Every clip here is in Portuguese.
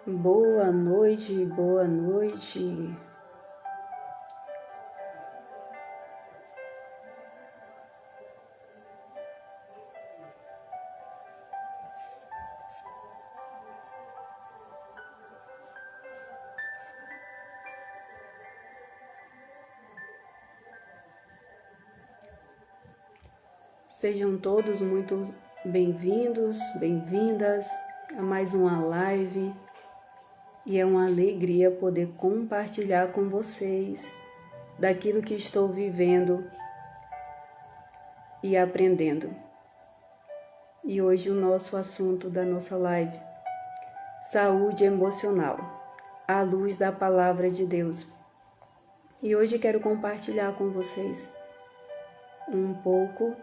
Boa noite, boa noite. Sejam todos muito bem-vindos, bem-vindas a mais uma live. E é uma alegria poder compartilhar com vocês daquilo que estou vivendo e aprendendo. E hoje o nosso assunto da nossa live: saúde emocional, à luz da palavra de Deus. E hoje quero compartilhar com vocês um pouco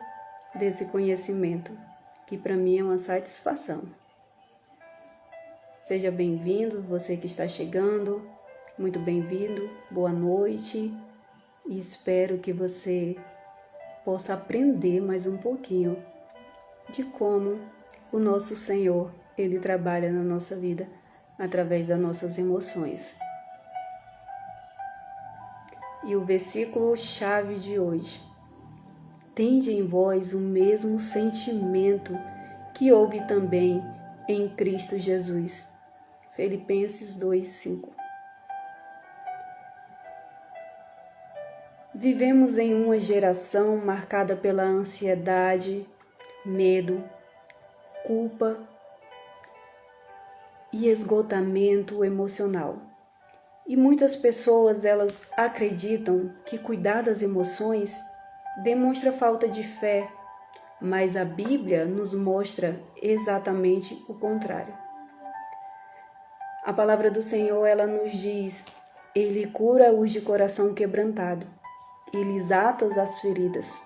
desse conhecimento, que para mim é uma satisfação. Seja bem-vindo, você que está chegando, muito bem-vindo, boa noite, e espero que você possa aprender mais um pouquinho de como o nosso Senhor, Ele trabalha na nossa vida através das nossas emoções. E o versículo-chave de hoje: tende em vós o mesmo sentimento que houve também em Cristo Jesus. Filipenses 2:5. Vivemos em uma geração marcada pela ansiedade, medo, culpa e esgotamento emocional. E muitas pessoas, elas acreditam que cuidar das emoções demonstra falta de fé, mas a Bíblia nos mostra exatamente o contrário. A palavra do Senhor, ela nos diz: Ele cura os de coração quebrantado e lhes ata as feridas.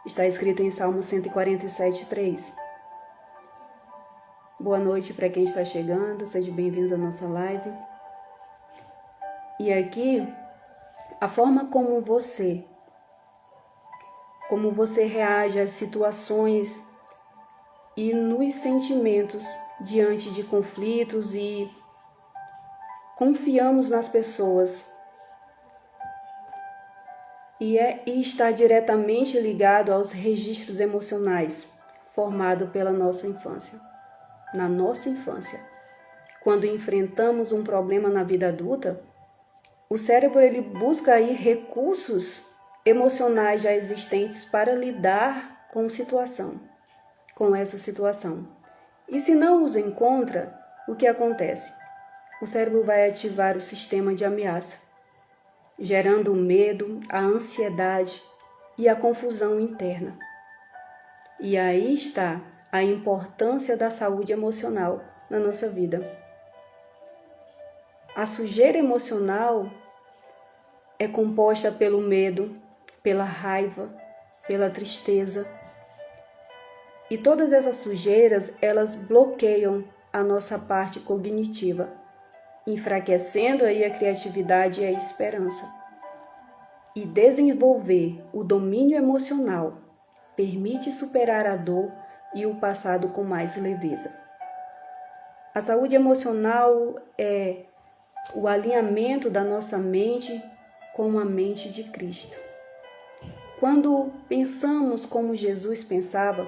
Está escrito em Salmo 147:3. Boa noite para quem está chegando, sejam bem-vindos à nossa live. E aqui, a forma como você reage às situações e nos sentimentos diante de conflitos e confiamos nas pessoas e está diretamente ligado aos registros emocionais formados pela nossa infância. Na nossa infância, quando enfrentamos um problema na vida adulta, o cérebro ele busca aí recursos emocionais já existentes para lidar com essa situação. E se não os encontra, o que acontece? O cérebro vai ativar o sistema de ameaça, gerando o medo, a ansiedade e a confusão interna. E aí está a importância da saúde emocional na nossa vida. A sujeira emocional é composta pelo medo, pela raiva, pela tristeza. E todas essas sujeiras, elas bloqueiam a nossa parte cognitiva, enfraquecendo aí a criatividade e a esperança. E desenvolver o domínio emocional permite superar a dor e o passado com mais leveza. A saúde emocional é o alinhamento da nossa mente com a mente de Cristo. Quando pensamos como Jesus pensava,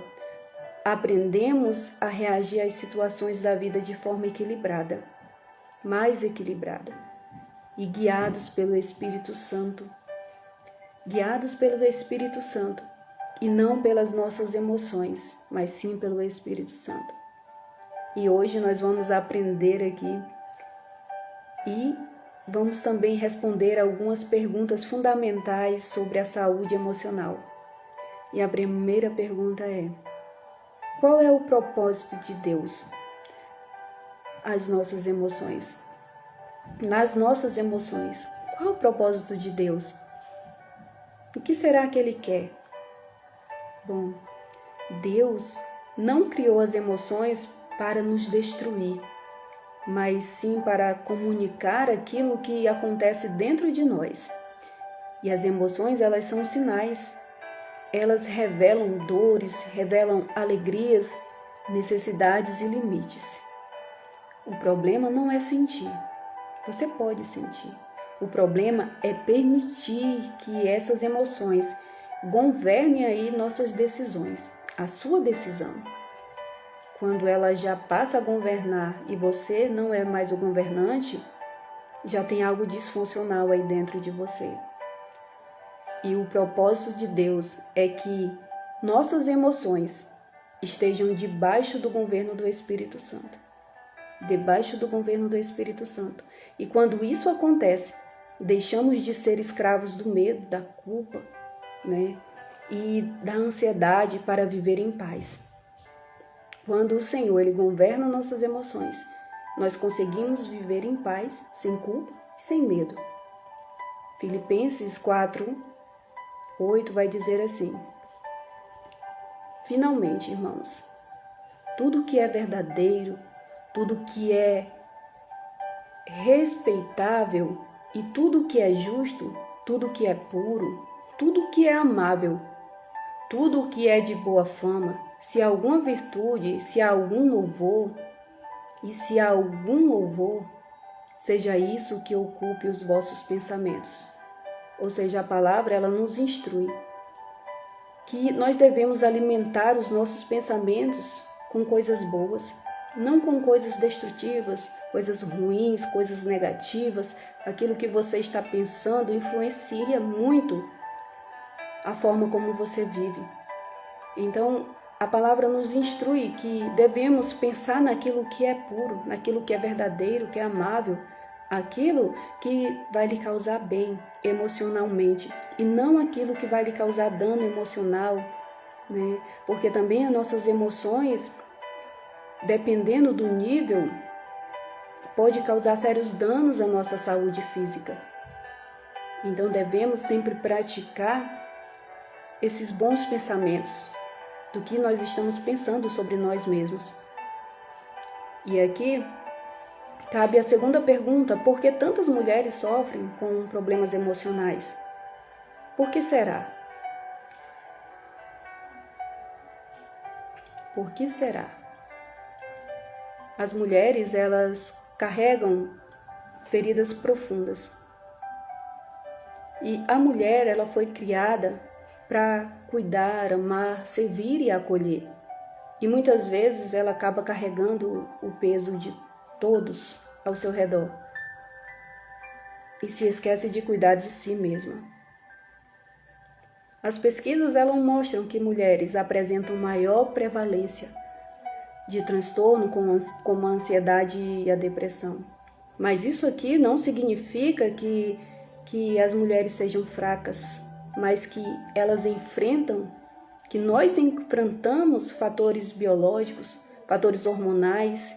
aprendemos a reagir às situações da vida de forma equilibrada, mais equilibrada, e guiados pelo Espírito Santo. Guiados pelo Espírito Santo, e não pelas nossas emoções, mas sim pelo Espírito Santo. E hoje nós vamos aprender aqui e vamos também responder algumas perguntas fundamentais sobre a saúde emocional. E a primeira pergunta é: qual é o propósito de Deus? As nossas emoções. Nas nossas emoções, qual é o propósito de Deus? O que será que Ele quer? Bom, Deus não criou as emoções para nos destruir, mas sim para comunicar aquilo que acontece dentro de nós. E as emoções, elas são sinais. Elas revelam dores, revelam alegrias, necessidades e limites. O problema não é sentir. Você pode sentir. O problema é permitir que essas emoções governem aí nossas decisões. A sua decisão. Quando ela já passa a governar e você não é mais o governante, já tem algo disfuncional aí dentro de você. E o propósito de Deus é que nossas emoções estejam debaixo do governo do Espírito Santo. Debaixo do governo do Espírito Santo. E quando isso acontece, deixamos de ser escravos do medo, da culpa, né? E da ansiedade para viver em paz. Quando o Senhor ele governa nossas emoções, nós conseguimos viver em paz, sem culpa e sem medo. Filipenses 4:8 vai dizer assim: finalmente, irmãos, tudo que é verdadeiro, tudo que é respeitável e tudo que é justo, tudo que é puro, tudo que é amável, tudo que é de boa fama, se há alguma virtude, se há algum louvor, seja isso que ocupe os vossos pensamentos. Ou seja, a palavra ela nos instrui que nós devemos alimentar os nossos pensamentos com coisas boas, não com coisas destrutivas, coisas ruins, coisas negativas. Aquilo que você está pensando influencia muito a forma como você vive. Então, a palavra nos instrui que devemos pensar naquilo que é puro, naquilo que é verdadeiro, que é amável, aquilo que vai lhe causar bem emocionalmente e não aquilo que vai lhe causar dano emocional, né? Porque também as nossas emoções, dependendo do nível, pode causar sérios danos à nossa saúde física. Então devemos sempre praticar esses bons pensamentos do que nós estamos pensando sobre nós mesmos. E aqui cabe a segunda pergunta: por que tantas mulheres sofrem com problemas emocionais? Por que será? Por que será? As mulheres, elas carregam feridas profundas. E a mulher, ela foi criada para cuidar, amar, servir e acolher. E muitas vezes ela acaba carregando o peso de todos ao seu redor e se esquece de cuidar de si mesma. As pesquisas elas mostram que mulheres apresentam maior prevalência de transtorno como a ansiedade e a depressão. Mas isso aqui não significa que as mulheres sejam fracas, mas que nós enfrentamos fatores biológicos, fatores hormonais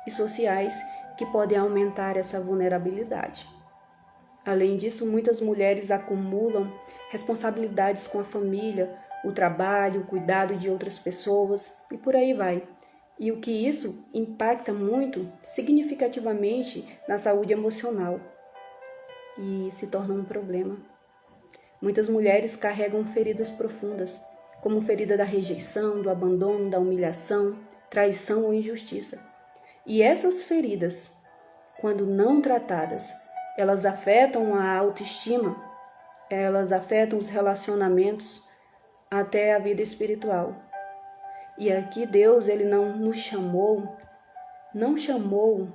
e sociais que podem aumentar essa vulnerabilidade. Além disso, muitas mulheres acumulam responsabilidades com a família, o trabalho, o cuidado de outras pessoas e por aí vai. E o que isso impacta muito significativamente na saúde emocional e se torna um problema. Muitas mulheres carregam feridas profundas, como ferida da rejeição, do abandono, da humilhação, traição ou injustiça. E essas feridas, quando não tratadas, elas afetam a autoestima, elas afetam os relacionamentos, até a vida espiritual. E aqui Deus, ele não me chamou, nem chamou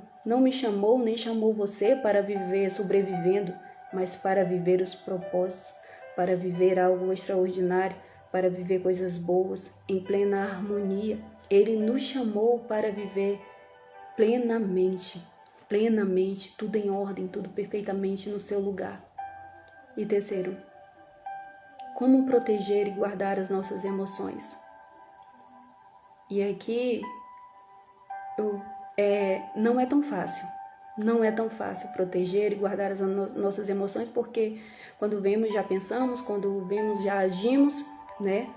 você para viver sobrevivendo, mas para viver os propósitos, para viver algo extraordinário, para viver coisas boas, em plena harmonia. Ele nos chamou para viver plenamente, tudo em ordem, tudo perfeitamente no seu lugar. E terceiro, como proteger e guardar as nossas emoções? E aqui não é tão fácil. Não é tão fácil proteger e guardar as nossas emoções, porque quando vemos já pensamos, quando vemos já agimos, né?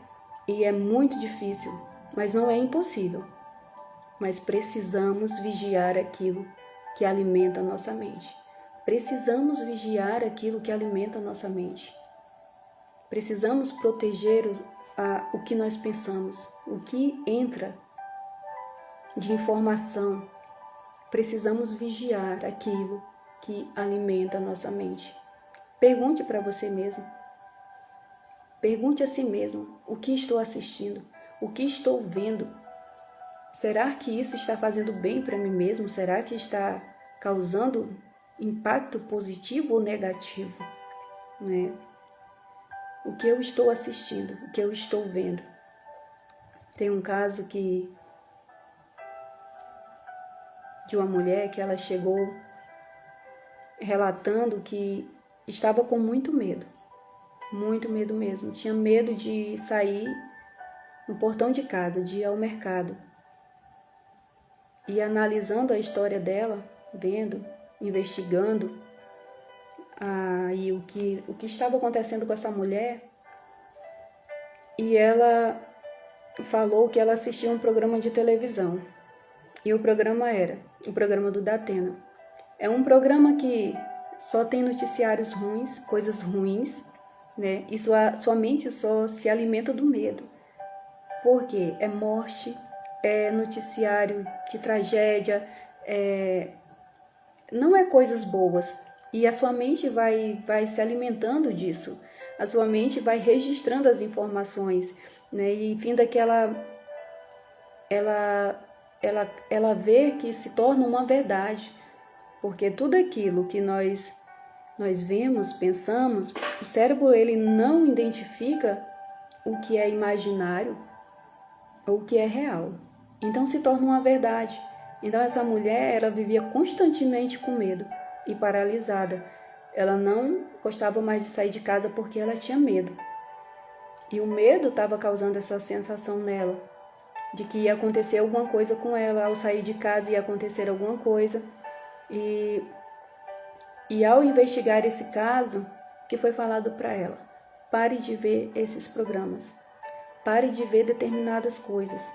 E é muito difícil, mas não é impossível. Mas precisamos vigiar aquilo que alimenta a nossa mente. Precisamos vigiar aquilo que alimenta a nossa mente. Precisamos proteger o que nós pensamos, o que entra de informação precisamos vigiar aquilo que alimenta a nossa mente. Pergunte para você mesmo. Pergunte a si mesmo: o que estou assistindo? O que estou vendo? Será que isso está fazendo bem para mim mesmo? Será que está causando impacto positivo ou negativo? Né? O que eu estou assistindo? O que eu estou vendo? Tem um caso de uma mulher que ela chegou relatando que estava com muito medo mesmo. Tinha medo de sair no portão de casa, de ir ao mercado. E analisando a história dela, vendo, investigando o que estava acontecendo com essa mulher, e ela falou que ela assistia um programa de televisão. E o programa era o programa do Datena. É um programa que só tem noticiários ruins, coisas ruins, né? E sua mente só se alimenta do medo. Porque é morte, é noticiário de tragédia, não é coisas boas. E a sua mente vai se alimentando disso. A sua mente vai registrando as informações, né? E fim daquela ela vê que se torna uma verdade. Porque tudo aquilo que nós vemos, pensamos, o cérebro ele não identifica o que é imaginário ou o que é real. Então se torna uma verdade. Então essa mulher, ela vivia constantemente com medo e paralisada. Ela não gostava mais de sair de casa porque ela tinha medo. E o medo estava causando essa sensação nela, de que ia acontecer alguma coisa com ela, ao sair de casa ia acontecer alguma coisa. E ao investigar esse caso, que foi falado para ela: pare de ver esses programas, pare de ver determinadas coisas.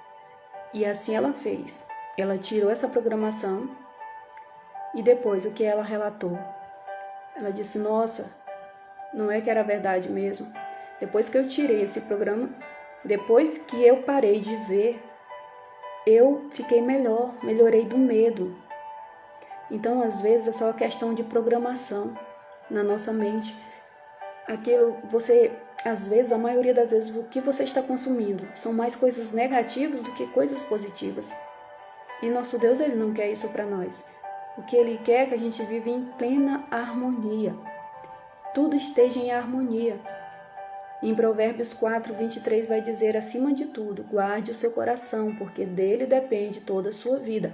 E assim ela fez. Ela tirou essa programação e depois o que ela relatou? Ela disse: nossa, não é que era verdade mesmo? Depois que eu tirei esse programa, depois que eu parei de ver, eu fiquei melhor, melhorei do medo. Então, às vezes, é só questão de programação na nossa mente. Às vezes, a maioria das vezes, o que você está consumindo são mais coisas negativas do que coisas positivas. E nosso Deus, Ele não quer isso para nós. O que Ele quer é que a gente viva em plena harmonia. Tudo esteja em harmonia. Em Provérbios 4:23 vai dizer: acima de tudo, guarde o seu coração, porque dele depende toda a sua vida.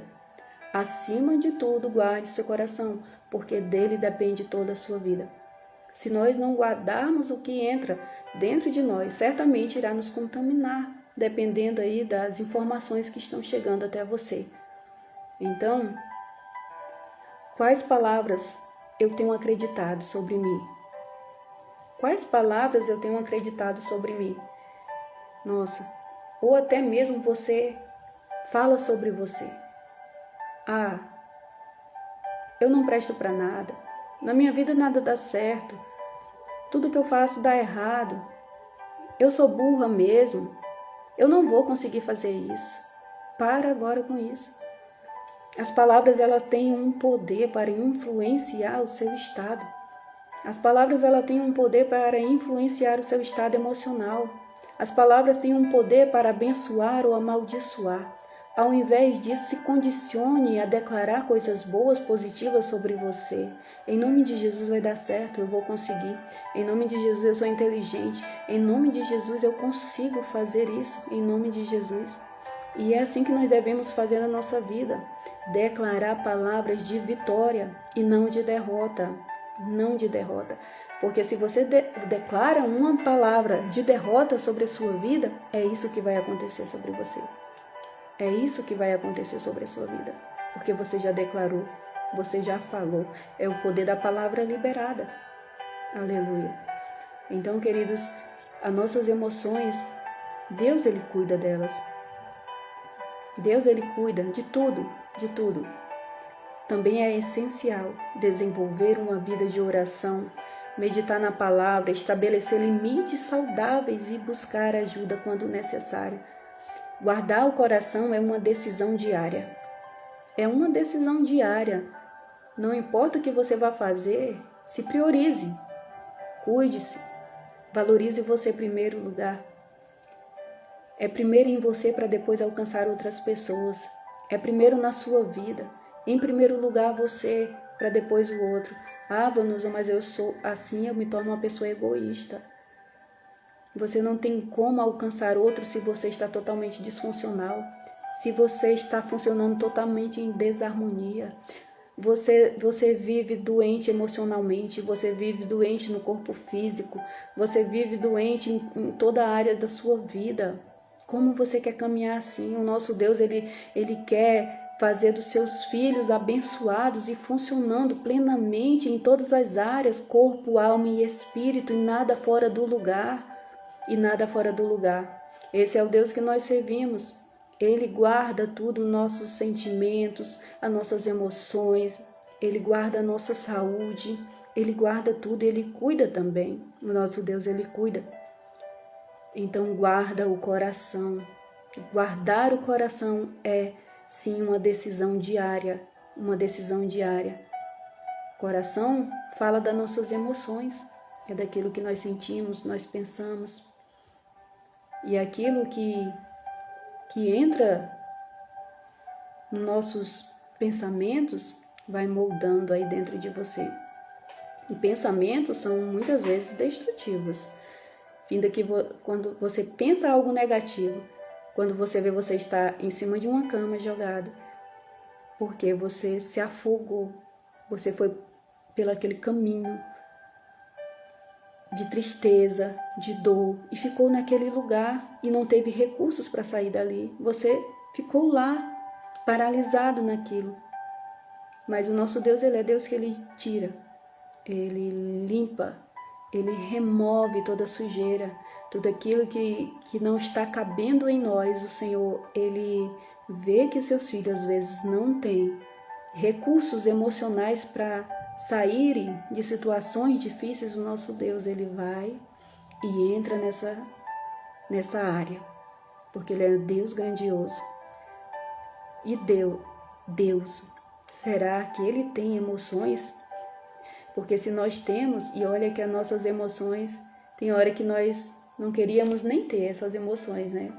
Acima de tudo, guarde seu coração, porque dele depende toda a sua vida. Se nós não guardarmos o que entra dentro de nós, certamente irá nos contaminar, dependendo aí das informações que estão chegando até você. Então, quais palavras eu tenho acreditado sobre mim? Quais palavras eu tenho acreditado sobre mim? Nossa, ou até mesmo você fala sobre você. Ah, eu não presto para nada. Na minha vida nada dá certo. Tudo que eu faço dá errado. Eu sou burra mesmo. Eu não vou conseguir fazer isso. Para agora com isso. As palavras, elas têm um poder para influenciar o seu estado. As palavras, elas têm um poder para influenciar o seu estado emocional. As palavras têm um poder para abençoar ou amaldiçoar. Ao invés disso, se condicione a declarar coisas boas, positivas sobre você. Em nome de Jesus vai dar certo, eu vou conseguir. Em nome de Jesus eu sou inteligente. Em nome de Jesus eu consigo fazer isso. Em nome de Jesus. E é assim que nós devemos fazer na nossa vida. Declarar palavras de vitória e não de derrota. Não de derrota. Porque se você declara uma palavra de derrota sobre a sua vida, é isso que vai acontecer sobre você. É isso que vai acontecer sobre a sua vida, porque você já declarou, você já falou, é o poder da palavra liberada. Aleluia. Então, queridos, as nossas emoções, Deus, Ele cuida delas. Deus, Ele cuida de tudo, de tudo. Também é essencial desenvolver uma vida de oração, meditar na palavra, estabelecer limites saudáveis e buscar ajuda quando necessário. Guardar o coração é uma decisão diária. É uma decisão diária. Não importa o que você vai fazer, se priorize, cuide-se, valorize você em primeiro lugar. É primeiro em você para depois alcançar outras pessoas. É primeiro na sua vida. Em primeiro lugar você, para depois o outro. Ah, Vanusa, mas eu sou assim, eu me torno uma pessoa egoísta. Você não tem como alcançar outro se você está totalmente disfuncional. Se você está funcionando totalmente em desarmonia. Você vive doente emocionalmente, você vive doente no corpo físico, você vive doente em toda a área da sua vida. Como você quer caminhar assim? O nosso Deus, ele quer fazer dos seus filhos abençoados e funcionando plenamente em todas as áreas, corpo, alma e espírito, e nada fora do lugar, e nada fora do lugar. Esse é o Deus que nós servimos. Ele guarda tudo, nossos sentimentos, as nossas emoções, Ele guarda a nossa saúde, Ele guarda tudo, Ele cuida também. O nosso Deus, Ele cuida. Então guarda o coração. Guardar o coração é sim uma decisão diária, uma decisão diária. Coração fala das nossas emoções, é daquilo que nós sentimos, nós pensamos. E aquilo que entra nos nossos pensamentos vai moldando aí dentro de você. E pensamentos são muitas vezes destrutivos. Vindo que quando você pensa algo negativo, quando você vê você está em cima de uma cama jogado, porque você se afogou, você foi pelo aquele caminho de tristeza, de dor, e ficou naquele lugar e não teve recursos para sair dali. Você ficou lá, paralisado naquilo. Mas o nosso Deus, Ele é Deus que Ele tira, Ele limpa, Ele remove toda a sujeira, tudo aquilo que não está cabendo em nós. O Senhor, Ele vê que seus filhos às vezes não têm recursos emocionais para saírem de situações difíceis. O nosso Deus, Ele vai e entra nessa área, porque Ele é Deus grandioso. E Deus, será que Ele tem emoções? Porque se nós temos, e olha que as nossas emoções, tem hora que nós não queríamos nem ter essas emoções, né?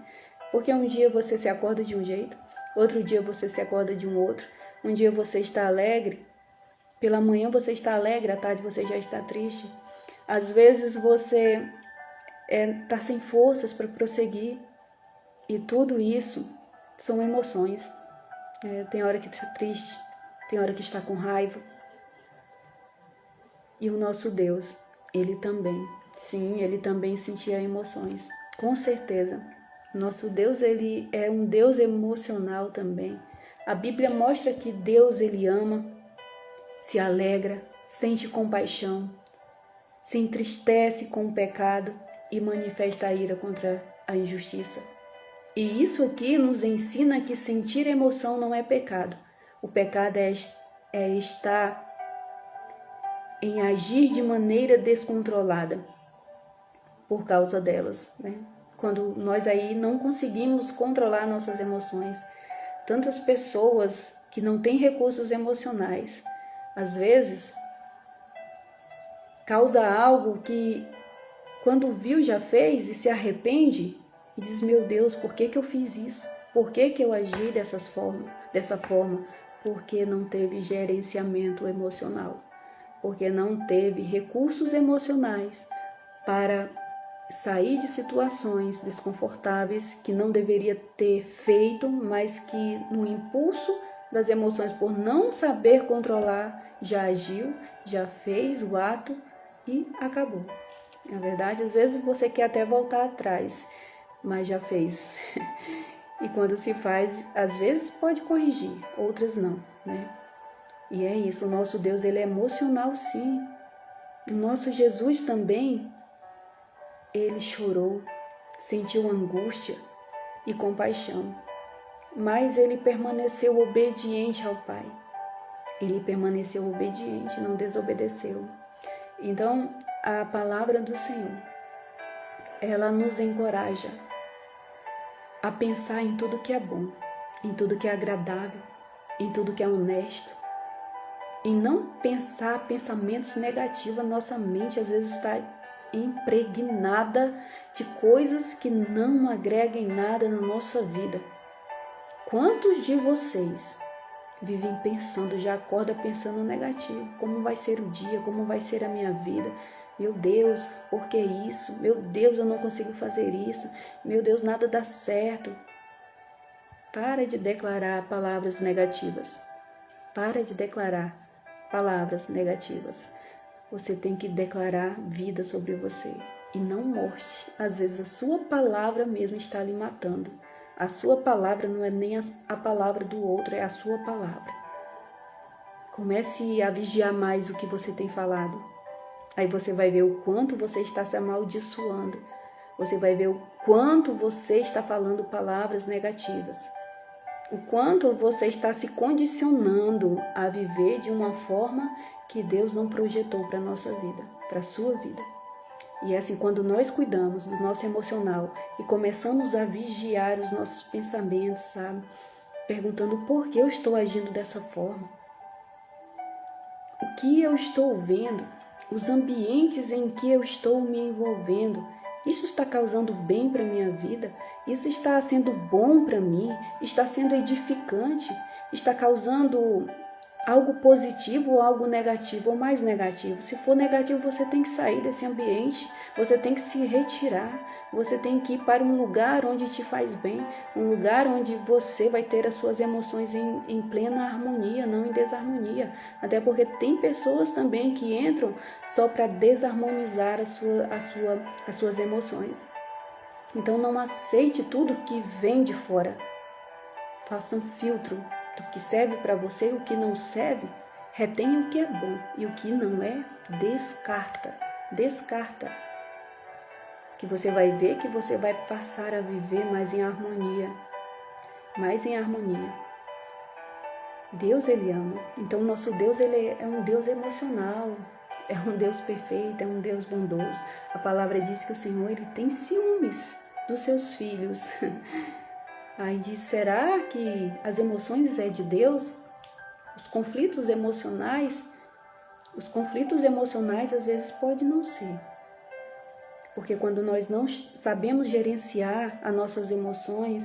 Porque um dia você se acorda de um jeito, outro dia você se acorda de um outro. Um dia você está alegre, pela manhã você está alegre, à tarde você já está triste. Às vezes você está sem forças para prosseguir. E tudo isso são emoções. Tem hora que está triste, tem hora que está com raiva. E o nosso Deus, Ele também, sim, Ele também sentia emoções, com certeza. Nosso Deus, Ele é um Deus emocional também. A Bíblia mostra que Deus, Ele ama, se alegra, sente compaixão, se entristece com o pecado e manifesta a ira contra a injustiça. E isso aqui nos ensina que sentir emoção não é pecado. O pecado é estar em agir de maneira descontrolada por causa delas, né? Quando nós aí não conseguimos controlar nossas emoções. Tantas pessoas que não têm recursos emocionais, às vezes, causa algo que quando viu já fez e se arrepende e diz: meu Deus, por que eu fiz isso? Por que eu agi dessa forma? Porque não teve gerenciamento emocional. Porque não teve recursos emocionais para sair de situações desconfortáveis que não deveria ter feito, mas que no impulso das emoções, por não saber controlar, já agiu, já fez o ato e acabou. Na verdade, às vezes você quer até voltar atrás, mas já fez. E quando se faz, às vezes pode corrigir, outras não, né? E é isso, o nosso Deus, Ele é emocional sim. O nosso Jesus também, Ele chorou, sentiu angústia e compaixão, mas Ele permaneceu obediente ao Pai. Ele permaneceu obediente, não desobedeceu. Então, a palavra do Senhor, ela nos encoraja a pensar em tudo que é bom, em tudo que é agradável, em tudo que é honesto, em não pensar pensamentos negativos. A nossa mente às vezes está impregnada de coisas que não agreguem nada na nossa vida. Quantos de vocês vivem pensando, já acorda pensando negativo? Como vai ser o dia? Como vai ser a minha vida? Meu Deus, por que isso? Meu Deus, eu não consigo fazer isso. Meu Deus, nada dá certo. Para de declarar palavras negativas. Para de declarar palavras negativas. Você tem que declarar vida sobre você e não morte. Às vezes a sua palavra mesmo está lhe matando. A sua palavra não é nem a palavra do outro, é a sua palavra. Comece a vigiar mais o que você tem falado. Aí você vai ver o quanto você está se amaldiçoando. Você vai ver o quanto você está falando palavras negativas. O quanto você está se condicionando a viver de uma forma que Deus não projetou para a nossa vida, para a sua vida. E é assim, quando nós cuidamos do nosso emocional e começamos a vigiar os nossos pensamentos, sabe? Perguntando por que eu estou agindo dessa forma. O que eu estou vendo, os ambientes em que eu estou me envolvendo, isso está causando bem para a minha vida? Isso está sendo bom para mim? Está sendo edificante? Está causando algo positivo ou algo negativo ou mais negativo? Se for negativo, você tem que sair desse ambiente, você tem que se retirar, você tem que ir para um lugar onde te faz bem, um lugar onde você vai ter as suas emoções em plena harmonia, não em desarmonia. Até porque tem pessoas também que entram só para desarmonizar as suas emoções. Então não aceite tudo que vem de fora. Faça um filtro do que serve para você e o que não serve. Retenha o que é bom e o que não é, descarta. Descarta. Que você vai ver que você vai passar a viver mais em harmonia. Mais em harmonia. Deus, Ele ama. Então, o nosso Deus, Ele é um Deus emocional. É um Deus perfeito, é um Deus bondoso. A palavra diz que o Senhor, Ele tem ciúmes dos seus filhos. Aí diz, será que as emoções é de Deus? Os conflitos emocionais às vezes pode não ser. Porque quando nós não sabemos gerenciar as nossas emoções,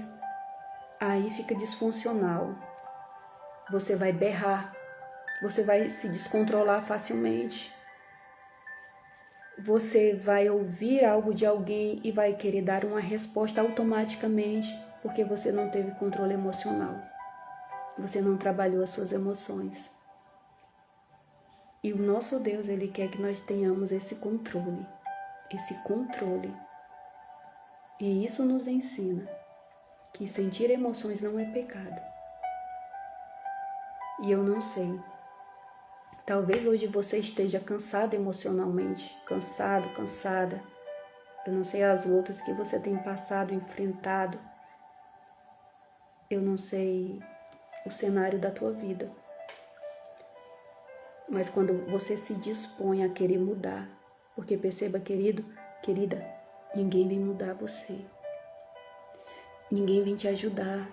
aí fica disfuncional. Você vai berrar, você vai se descontrolar facilmente. Você vai ouvir algo de alguém e vai querer dar uma resposta automaticamente, porque você não teve controle emocional. Você não trabalhou as suas emoções. E o nosso Deus, Ele quer que nós tenhamos esse controle. E isso nos ensina que sentir emoções não é pecado. E eu não sei. Talvez hoje você esteja cansado emocionalmente, cansada. Eu não sei as lutas que você tem passado, enfrentado. Eu não sei o cenário da tua vida. Mas quando você se dispõe a querer mudar, porque perceba, querido, querida, ninguém vem mudar você. Ninguém vem te ajudar.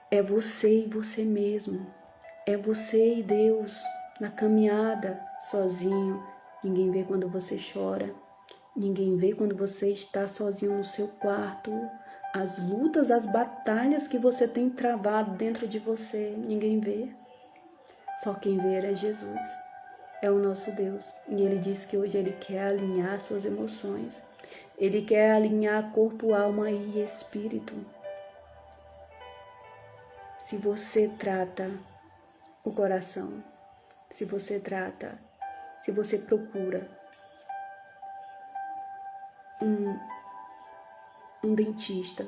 É você e você mesmo. É você e Deus na caminhada, sozinho. Ninguém vê quando você chora. Ninguém vê quando você está sozinho no seu quarto. As lutas, as batalhas que você tem travado dentro de você, ninguém vê. Só quem vê é Jesus. É o nosso Deus. E Ele diz que hoje Ele quer alinhar suas emoções. Ele quer alinhar corpo, alma e espírito. Se você trata o coração, se você procura um dentista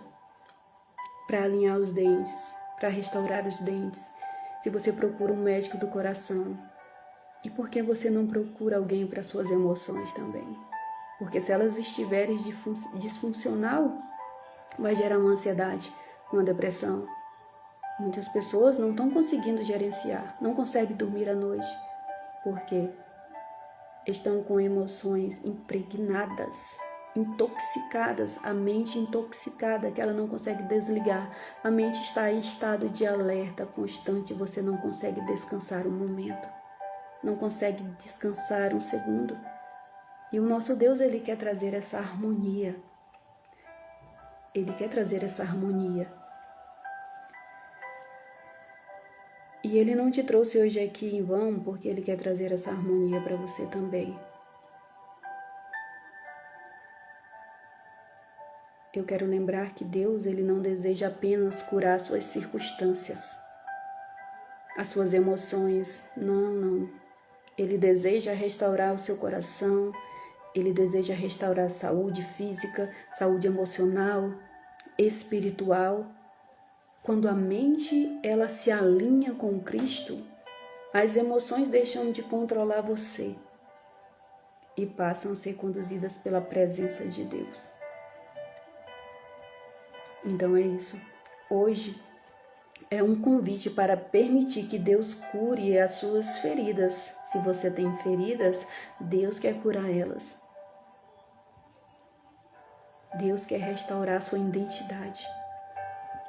para alinhar os dentes, para restaurar os dentes, se você procura um médico do coração, e por que você não procura alguém para suas emoções também? Porque se elas estiverem disfuncional, vai gerar uma ansiedade, uma depressão. Muitas pessoas não estão conseguindo gerenciar, não conseguem dormir à noite, porque estão com emoções impregnadas intoxicadas, a mente intoxicada, que ela não consegue desligar. A mente está em estado de alerta constante, você não consegue descansar um momento, não consegue descansar um segundo. E o nosso Deus, Ele quer trazer essa harmonia. Ele quer trazer essa harmonia. E Ele não te trouxe hoje aqui em vão, porque Ele quer trazer essa harmonia para você também. Eu quero lembrar que Deus, Ele não deseja apenas curar suas circunstâncias, as suas emoções. Não. Ele deseja restaurar o seu coração, Ele deseja restaurar a saúde física, saúde emocional, espiritual. Quando a mente ela se alinha com Cristo, as emoções deixam de controlar você e passam a ser conduzidas pela presença de Deus. Então é isso. Hoje é um convite para permitir que Deus cure as suas feridas. Se você tem feridas, Deus quer curar elas. Deus quer restaurar a sua identidade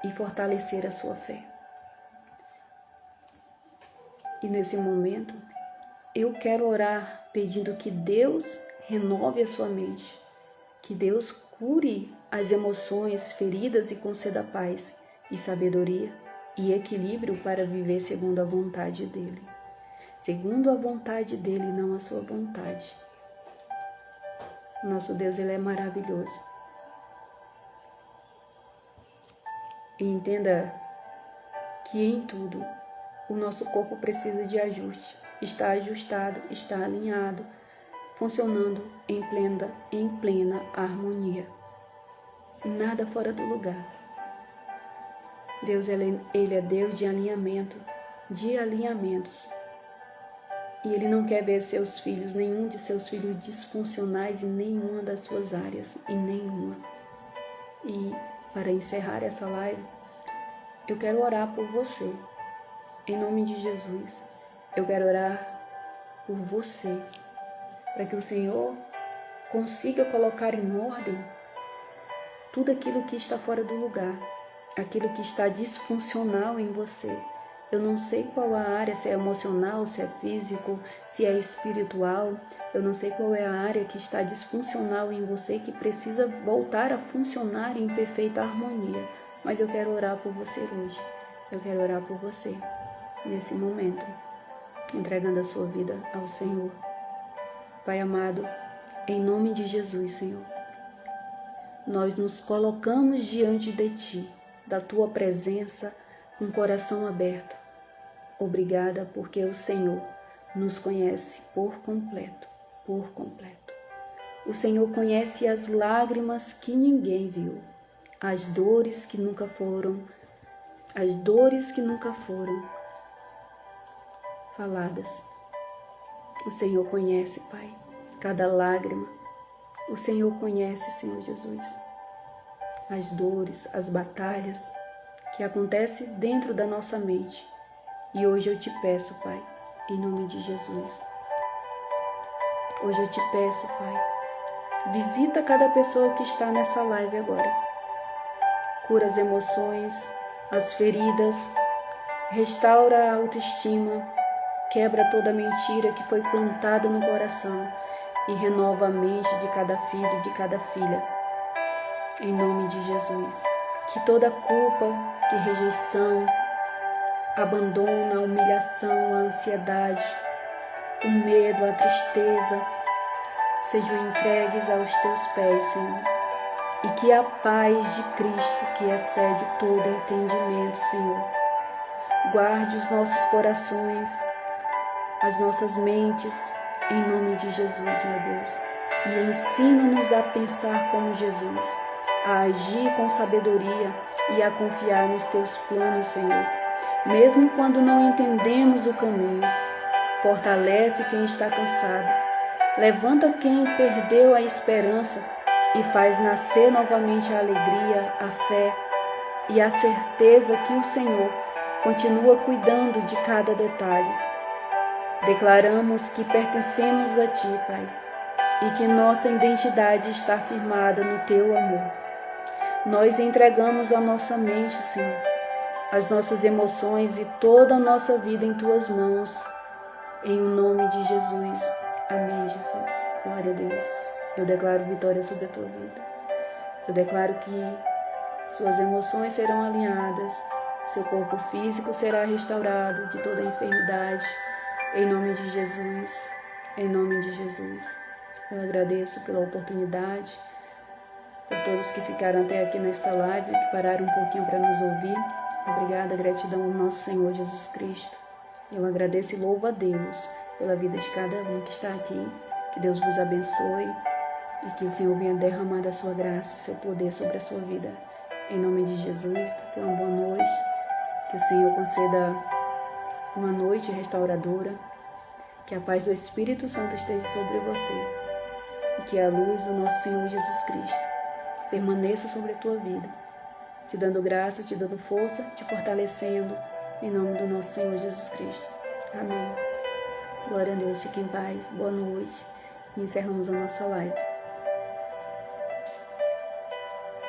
e fortalecer a sua fé. E nesse momento, eu quero orar pedindo que Deus renove a sua mente, que Deus cure as emoções feridas e conceda paz e sabedoria e equilíbrio para viver segundo a vontade dEle. Segundo a vontade dEle, não a sua vontade. Nosso Deus, Ele é maravilhoso. E entenda que em tudo o nosso corpo precisa de ajuste. Está ajustado, está alinhado, funcionando em plena harmonia. Nada fora do lugar. Deus, Ele é Deus de alinhamento, de alinhamentos. E Ele não quer ver seus filhos, nenhum de seus filhos disfuncionais em nenhuma das suas áreas, em nenhuma. E para encerrar essa live, eu quero orar por você, em nome de Jesus. Eu quero orar por você, para que o Senhor consiga colocar em ordem tudo aquilo que está fora do lugar, aquilo que está disfuncional em você. Eu não sei qual a área, se é emocional, se é físico, se é espiritual. Eu não sei qual é a área que está disfuncional em você, que precisa voltar a funcionar em perfeita harmonia. Mas eu quero orar por você hoje. Eu quero orar por você nesse momento, entregando a sua vida ao Senhor. Pai amado, em nome de Jesus, Senhor, nós nos colocamos diante de Ti, da Tua presença, com o coração aberto. Obrigada porque o Senhor nos conhece por completo, por completo. O Senhor conhece as lágrimas que ninguém viu, as dores que nunca foram faladas. O Senhor conhece, Pai, cada lágrima. O Senhor conhece, Senhor Jesus, as dores, as batalhas que acontecem dentro da nossa mente. E hoje eu te peço, Pai, em nome de Jesus. Hoje eu te peço, Pai, visita cada pessoa que está nessa live agora. Cura as emoções, as feridas, restaura a autoestima, quebra toda mentira que foi plantada no coração e renova a mente de cada filho e de cada filha. Em nome de Jesus, que toda culpa, que rejeição, abandono, a humilhação, a ansiedade, o medo, a tristeza, sejam entregues aos teus pés, Senhor. E que a paz de Cristo, que excede todo entendimento, Senhor, guarde os nossos corações, as nossas mentes, em nome de Jesus, meu Deus. E ensina-nos a pensar como Jesus, a agir com sabedoria e a confiar nos teus planos, Senhor. Mesmo quando não entendemos o caminho, fortalece quem está cansado, levanta quem perdeu a esperança e faz nascer novamente a alegria, a fé e a certeza que o Senhor continua cuidando de cada detalhe. Declaramos que pertencemos a Ti, Pai, e que nossa identidade está firmada no Teu amor. Nós entregamos a nossa mente, Senhor, as nossas emoções e toda a nossa vida em Tuas mãos, em nome de Jesus. Amém, Jesus. Glória a Deus. Eu declaro vitória sobre a tua vida. Eu declaro que suas emoções serão alinhadas, seu corpo físico será restaurado de toda enfermidade, em nome de Jesus. Em nome de Jesus. Eu agradeço pela oportunidade, por todos que ficaram até aqui nesta live, que pararam um pouquinho para nos ouvir. Obrigada, gratidão ao nosso Senhor Jesus Cristo. Eu agradeço e louvo a Deus pela vida de cada um que está aqui. Que Deus vos abençoe e que o Senhor venha derramar da sua graça e seu poder sobre a sua vida. Em nome de Jesus, tenha uma boa noite. Que o Senhor conceda uma noite restauradora. Que a paz do Espírito Santo esteja sobre você. E que a luz do nosso Senhor Jesus Cristo permaneça sobre a tua vida, te dando graça, te dando força, te fortalecendo, em nome do nosso Senhor Jesus Cristo. Amém. Glória a Deus, fique em paz, boa noite, e encerramos a nossa live.